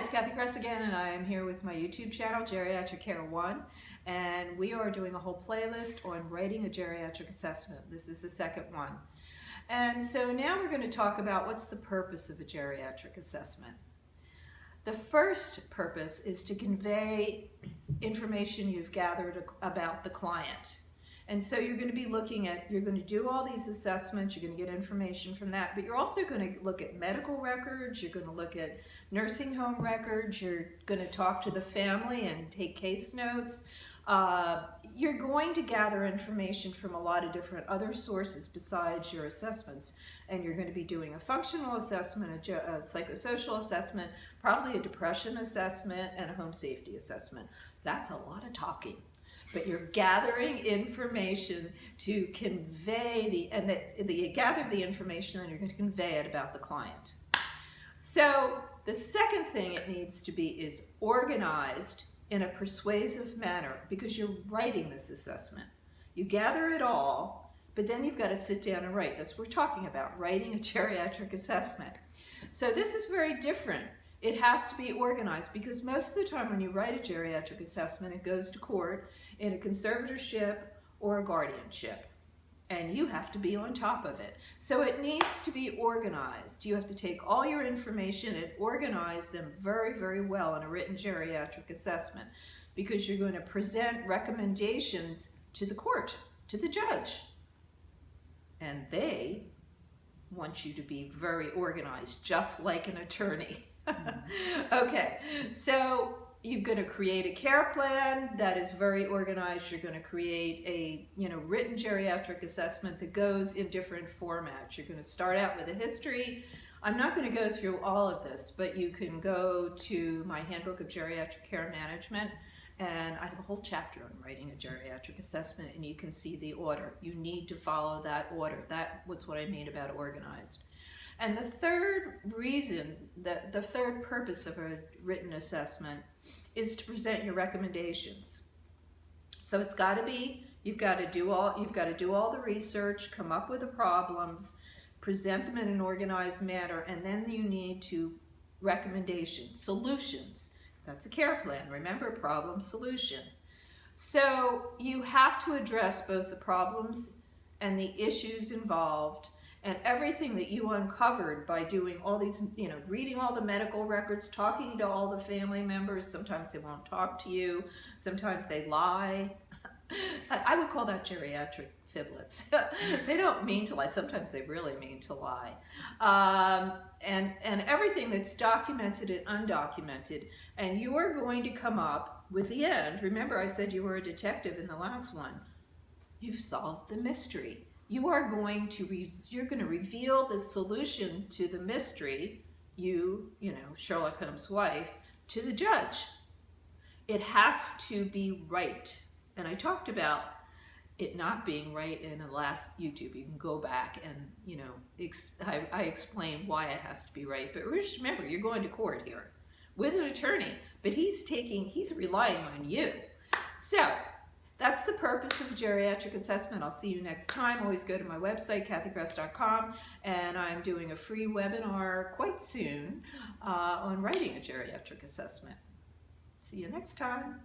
it's Cathy Cress again, and I am here with my YouTube channel, Geriatric Care 1, and we are doing a whole playlist on writing a geriatric assessment. This is the second one. And so now we're going to talk about what's the purpose of a geriatric assessment. The first purpose is to convey information you've gathered about the client. And so you're going to be looking at, you're going to do all these assessments, you're going to get information from that, but you're also going to look at medical records, you're going to look at nursing home records, you're going to talk to the family and take case notes. You're going to gather information from a lot of different other sources besides your assessments. And you're going to be doing a functional assessment, a psychosocial assessment, probably a depression assessment, and a home safety assessment. That's a lot of talking. But you're gathering information to convey you gather the information and you're going to convey it about the client. So the second thing it needs to be is organized in a persuasive manner, because you're writing this assessment. You gather it all, but then you've got to sit down and write. That's what we're talking about, writing a geriatric assessment. So this is very different. It has to be organized, because most of the time when you write a geriatric assessment, it goes to court in a conservatorship or a guardianship, and you have to be on top of it. So it needs to be organized. You have to take all your information and organize them very, very well in a written geriatric assessment, because you're going to present recommendations to the court, to the judge, and they want you to be very organized, just like an attorney. Okay, so you're going to create a care plan that is very organized. You're going to create a written geriatric assessment that goes in different formats. You're going to start out with a history. I'm not going to go through all of this, but you can go to my Handbook of Geriatric Care Management, and I have a whole chapter on writing a geriatric assessment, and you can see the order. You need to follow that order. That's what I mean about organized. And the third reason, the third purpose of a written assessment is to present your recommendations. So it's got to be, you've got to do all the research, come up with the problems, present them in an organized manner, and then you need to recommendations, solutions. That's a care plan. Remember, problem, solution. So you have to address both the problems and the issues involved, and everything that you uncovered by doing all these, reading all the medical records, talking to all the family members. Sometimes they won't talk to you. Sometimes they lie. I would call that geriatric fiblets. They don't mean to lie. Sometimes they really mean to lie. And everything that's documented and undocumented. And you are going to come up with the end. Remember, I said you were a detective in the last one. You've solved the mystery. You're going to reveal the solution to the mystery, Sherlock Holmes' wife, to the judge. It has to be right. And I talked about it not being right in the last YouTube. You can go back and, I explain why it has to be right. But just remember, you're going to court here with an attorney, but he's relying on you. So that's the purpose of a geriatric assessment. I'll see you next time. Always go to my website, cathycress.com, and I'm doing a free webinar quite soon on writing a geriatric assessment. See you next time.